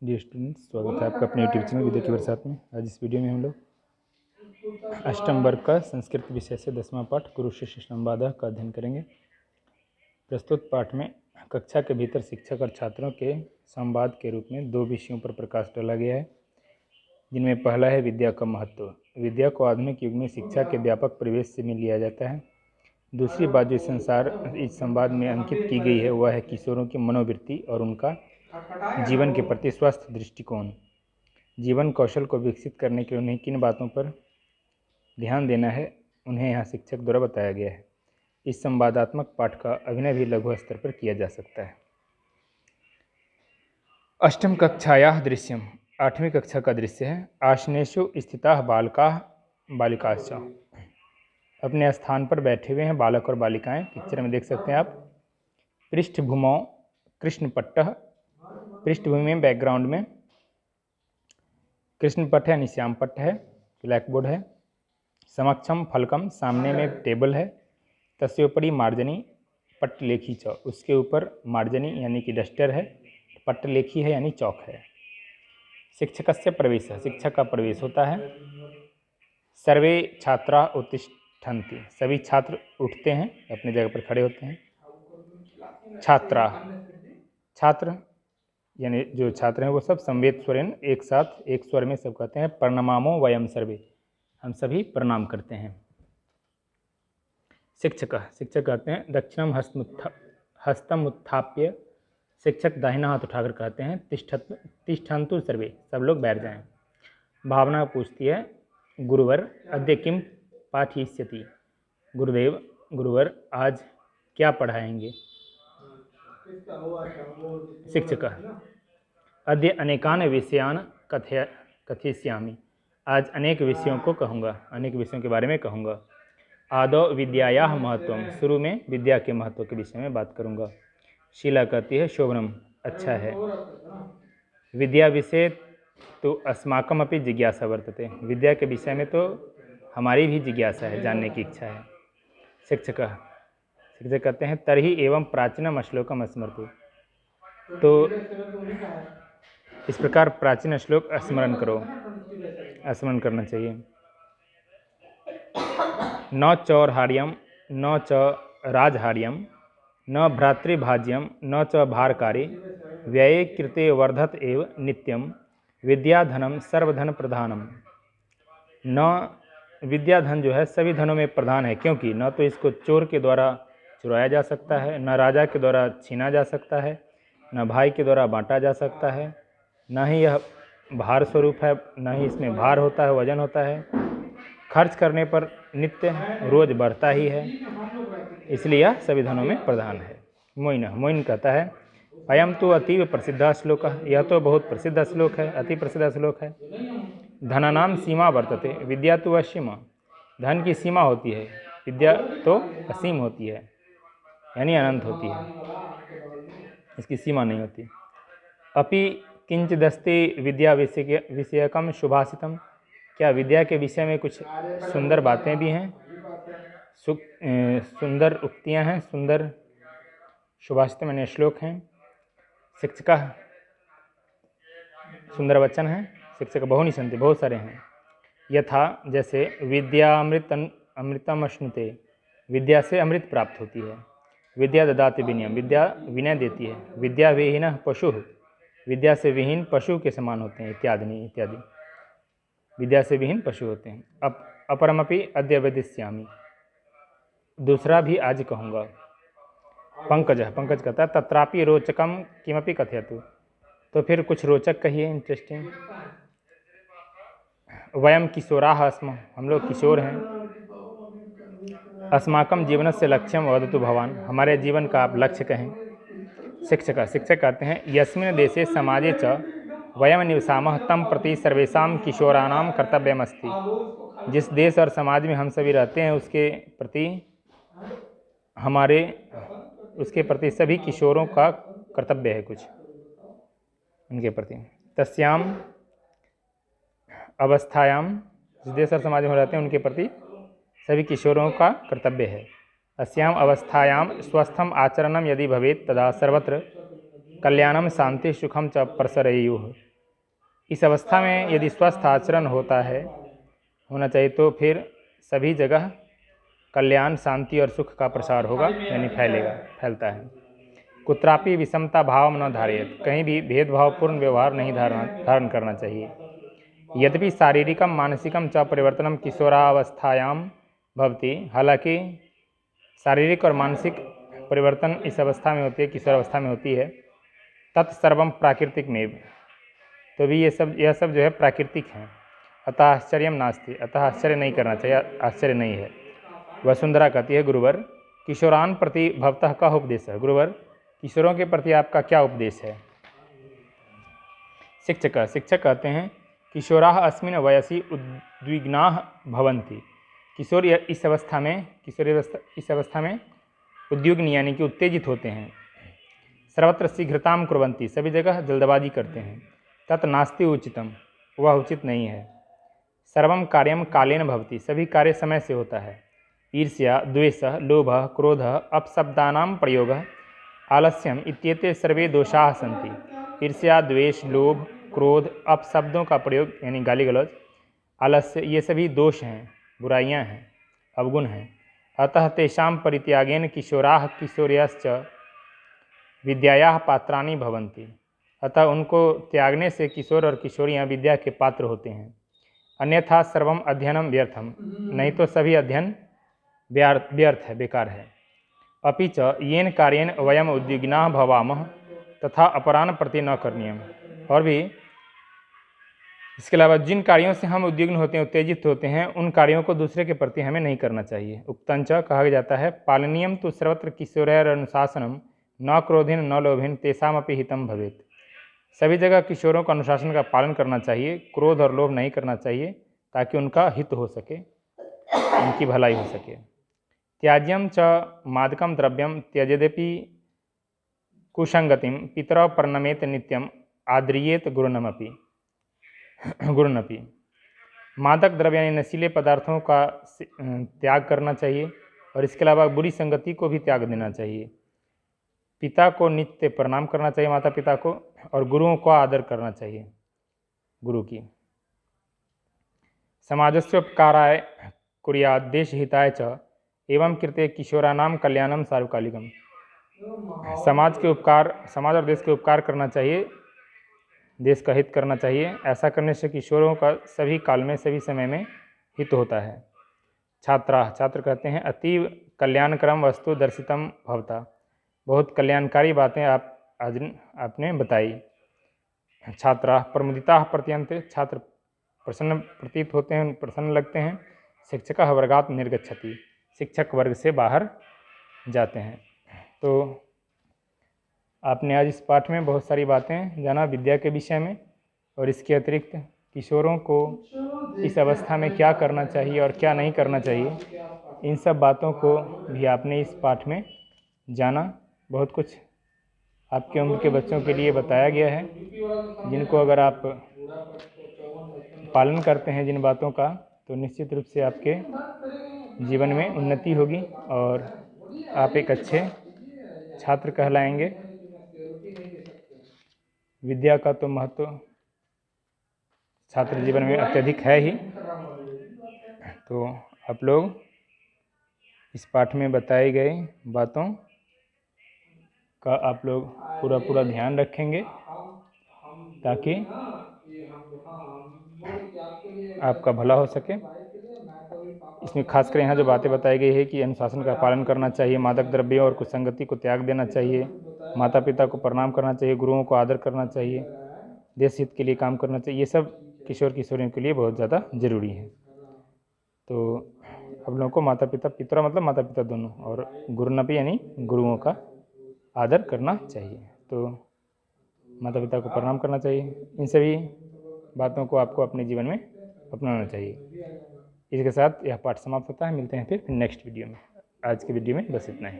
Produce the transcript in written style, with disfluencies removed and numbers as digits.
Dear students, स्वागत है आपका अपने यूट्यूब चैनल विद्या की बरसात में। आज इस वीडियो में हम लोग अष्टम वर्ग का संस्कृत विषय से 10वां पाठ गुरु शिष्य संवाद का अध्ययन करेंगे। प्रस्तुत पाठ में कक्षा के भीतर शिक्षक और छात्रों के संवाद के रूप में दो विषयों पर प्रकाश डाला गया है, जिनमें पहला है विद्या का महत्व। विद्या को आधुनिक युग में शिक्षा के व्यापक परिवेश से मिल लिया जाता है। दूसरी बात जो इस संवाद में अंकित की गई है वह है किशोरों की मनोवृत्ति और उनका जीवन के प्रति स्वस्थ दृष्टिकोण। जीवन कौशल को विकसित करने के लिए उन्हें किन बातों पर ध्यान देना है, उन्हें यहाँ शिक्षक द्वारा बताया गया है। इस संवादात्मक पाठ का अभिनय भी लघु स्तर पर किया जा सकता है। अष्टम कक्षायाः दृश्यम, 8वीं कक्षा का दृश्य है। आसनेषु स्थिताः बालकाः बालिकाश्च, अपने स्थान पर बैठे हुए हैं बालक और बालिकाएं। पिक्चर में देख सकते हैं आप। पृष्ठभूमौ कृष्णपट्टः, पृष्ठभूमि में बैकग्राउंड में कृष्णपट्ट है यानी श्याम पट्ट है, ब्लैक बोर्ड है। समक्षम फलकम, सामने में टेबल है। तस्योपरि मार्जनी पट्टलेखी च, उसके ऊपर मार्जनी यानी कि डस्टर है। पट्टलेखी है यानी चौक है। शिक्षकस्य प्रवेशः, शिक्षक का प्रवेश होता है। सर्वे छात्रा उत्तिष्ठन्ति, सभी छात्र उठते हैं, अपनी जगह पर खड़े होते हैं। छात्रा, छात्र यानी जो छात्र हैं वो सब संवेद स्वरेण एक साथ एक स्वर में सब कहते हैं। प्रणमामो वयम सर्वे, हम सभी प्रणाम करते हैं। शिक्षक, शिक्षक कहते हैं दक्षिणम हस्तम उत्थाप्य, शिक्षक दाहिना हाथ उठाकर कहते हैं तिष्ठन्तु सर्वे, सब लोग बैठ जाएं। भावना पूछती है गुरुवर अद्य किम पाठयिष्यति, गुरुदेव गुरुवर आज क्या पढ़ाएंगे। शिक्षक अद्य अनेकान विषयान कथयिष्यामि, आज अनेक विषयों को कहूँगा, अनेक विषयों के बारे में कहूँगा। आदौ विद्यायाः महत्वम, शुरू में विद्या के महत्व के विषय में बात करूँगा। शीला कहती है शोभनम, अच्छा है। विद्या विषय तो अस्माकम अपि जिज्ञासा वर्तते, विद्या के विषय में तो हमारी भी जिज्ञासा है, जानने की इच्छा है। शिक्षक कहते हैं तर्हि एवं प्राचीनम श्लोकम स्मरतु, तो इस प्रकार प्राचीन श्लोक स्मरण करो, स्मरण करना चाहिए। न चौर्हार्यम न च राजहार्यम न भ्रातृभाज्यम न च भारकारी, व्यये कृते वर्धत एव नित्यम, विद्याधनम सर्वधन प्रधानम। न विद्याधन जो है सभी धनों में प्रधान है, क्योंकि न तो इसको चोर के द्वारा चुराया जा सकता है, न राजा के द्वारा छीना जा सकता है, न भाई के द्वारा बांटा जा सकता है, न ही यह भार स्वरूप है, न ही इसमें भार होता है, वजन होता है। खर्च करने पर नित्य रोज बढ़ता ही है, इसलिए यह सभी धनों में प्रधान है। मोइन कहता है अयम तो अतीव प्रसिद्ध श्लोक, यह तो बहुत प्रसिद्ध श्लोक है, अति प्रसिद्ध श्लोक है। धनानाम सीमा वर्तते, विद्या तो असीम, धन की सीमा होती है, विद्या तो असीम होती है यानी अनंत होती है, इसकी सीमा नहीं होती। अपि किंचिदस्ति विद्या विषयकम शुभाषितम, क्या विद्या के विषय में कुछ सुंदर बातें भी हैं, सुंदर उक्तियां हैं, सुंदर शुभाषित मैंने श्लोक हैं। शिक्षक सुंदर वचन हैं, शिक्षक बहुनि सन्ति, बहुत सारे हैं। यथा जैसे अमृतम अश्नुते, विद्या से अमृत प्राप्त होती है। विद्या ददाति विनयम, विद्या विनय देती है। विद्या विहीन पशु, विद्या से विहीन पशु के समान होते हैं, इत्यादि विद्या से विहीन पशु होते हैं। अपरमपि अद्य वदिष्यामि, दूसरा भी आज कहूँगा। पंकज कहता है तत्रापि रोचकम किमपि कथयतु, तो फिर कुछ रोचक कहिए, इंटरेस्टिंग। वयम किशोराः स्म, हम लोग किशोर हैं। अस्माकं जीवनस्य लक्ष्यम वदतु भवान, हमारे जीवन का आप लक्ष्य कहें। शिक्षक कहते हैं यस्मिन् देशे समाजे च वयम निवसामः तम प्रति सर्वेषां किशोराणां कर्तव्यमस्ति, जिस देश और समाज में हम सभी रहते हैं उसके प्रति सभी किशोरों का कर्तव्य है कुछ उनके प्रति। तस्याम अवस्थायाम, जिस देश और समाज में रहते हैं उनके प्रति सभी किशोरों का कर्तव्य है। अस्याम अवस्थायाम स्वस्थम आचरणम यदि भवेत् तदा सर्वत्र कल्याणम शांति सुखम च प्रसरेयुः, इस अवस्था में यदि स्वस्थ आचरण होना चाहिए तो फिर सभी जगह कल्याण, शांति और सुख का प्रसार होगा, यानी फैलता है। कुत्रापि विषमता भाव न धारयेत, कहीं भी भेदभावपूर्ण व्यवहार नहीं धारण करना चाहिए। यद्यपि शारीरिकम मानसिकम च परिवर्तनम किशोरावस्थायां भवति, हालांकि शारीरिक और मानसिक परिवर्तन इस अवस्था में होती है, किशोरावस्था में होती है। तत्सर्वम प्राकृतिक मेव, तो भी यह सब जो है प्राकृतिक है। अतः आश्चर्यम नास्ति, अतः आश्चर्य नहीं करना चाहिए, आश्चर्य नहीं है। वसुंधरा कहती है, गुरुवर किशोरान प्रति भवतः का उपदेश है। गुरुवर किशोरों के प्रति आपका क्या उपदेश है? शिक्षक कहते हैं, किशोराः अस्मिन् वयसि उद्विग्नाः भवन्ति। किशोर इस अवस्था में उद्विग्न यानी कि उत्तेजित होते हैं। सर्वत्र शीघ्रतां कुर्वन्ति, सभी जगह जल्दबाजी करते हैं। तत् नास्ति उचितम, वह उचित नहीं है। सर्वं कार्यं कालेन भवति, सभी कार्य समय से होता है। ईर्ष्या, द्वेषः, लोभः, क्रोधः, अपशब्दानां प्रयोगः, आलस्यम इत्येते सर्वे दोषाः सन्ति। ईर्ष्या, द्वेष, लोभ, क्रोध, अपशब्दों का प्रयोग यानी गाली गलौज, आलस्य, ये सभी दोष हैं, बुराइयां हैं, अवगुण हैं। अतः तेषां परित्यागेन किशोराः किशोर्यश्च विद्यायाः पात्राणि भवन्ति, अतः उनको त्यागने से किशोर और किशोरियाँ विद्या के पात्र होते हैं। अन्यथा सर्वम अध्ययनम व्यर्थम, नहीं तो सभी अध्ययन व्यर्थ है, बेकार है। अपि च येन कार्येन वयम उद्विग्ना भवामः तथा अपरान प्रति न करणीयम, और भी इसके अलावा जिन कार्यों से हम उद्विग्न होते हैं, उत्तेजित होते हैं, उन कार्यों को दूसरे के प्रति हमें नहीं करना चाहिए। उक्तंच कहा जाता है, पालनीयम तो सर्वत्र किशोरैरनुशासनम न क्रोधेन न लोभेन तेषामपि हितम भवेत्। सभी जगह किशोरों को अनुशासन का पालन करना चाहिए, क्रोध और लोभ नहीं करना चाहिए, ताकि उनका हित हो सके, उनकी भलाई हो सके। त्याज्यम च मादकम द्रव्यम त्यजेदपि कुसंगतिम पितरौ प्रणमेत नित्यम आद्रियेत गुरुनमपि। मादक द्रव्य यानी नशीले पदार्थों का त्याग करना चाहिए, और इसके अलावा बुरी संगति को भी त्याग देना चाहिए। पिता को नित्य प्रणाम करना चाहिए, माता पिता को, और गुरुओं को आदर करना चाहिए, गुरु की। समाजस्योपकाराय कुर्यात् देशहिताय च एवं कृते किशोरानाम कल्याणम सार्वकालिकम। समाज और देश के उपकार करना चाहिए, देश का हित करना चाहिए। ऐसा करने से किशोरों का सभी काल में, सभी समय में हित होता है। छात्र कहते हैं, अतीव कल्याणकरम वस्तु दर्शितम भवता, बहुत कल्याणकारी बातें आपने बताई। छात्रा प्रमुदिता प्रतीयन्ते, छात्र प्रसन्न प्रतीत होते हैं, प्रसन्न लगते हैं। शिक्षकः वर्गात् निर्गच्छति, शिक्षक वर्ग से बाहर जाते हैं। तो आपने आज इस पाठ में बहुत सारी बातें जाना विद्या के विषय में, और इसके अतिरिक्त किशोरों को इस अवस्था में क्या करना चाहिए और क्या नहीं करना चाहिए, इन सब बातों को भी आपने इस पाठ में जाना। बहुत कुछ आपके उम्र के बच्चों के लिए बताया गया है, जिनको अगर आप पालन करते हैं जिन बातों का, तो निश्चित रूप से आपके जीवन में उन्नति होगी और आप एक अच्छे छात्र कहलाएंगे। विद्या का तो महत्व छात्र जीवन में अत्यधिक है ही। तो आप लोग इस पाठ में बताई गई बातों का आप लोग पूरा ध्यान रखेंगे, ताकि आपका भला हो सके। इसमें खासकर यहाँ जो बातें बताई गई है कि अनुशासन का पालन करना चाहिए, मादक द्रव्यों और कुसंगति को त्याग देना चाहिए, माता पिता को प्रणाम करना चाहिए, गुरुओं को आदर करना चाहिए, देश हित के लिए काम करना चाहिए, ये सब किशोर किशोरियों के लिए बहुत ज़्यादा जरूरी है। तो हम लोगों को माता पिता, पितरा मतलब माता पिता दोनों, और गुरुनपि यानी गुरुओं का आदर करना चाहिए। तो माता पिता को प्रणाम करना चाहिए। इन सभी बातों को आपको अपने जीवन में अपनाना चाहिए। इसके साथ यह पाठ समाप्त होता है। मिलते हैं फिर नेक्स्ट वीडियो में। आज की वीडियो में बस इतना ही।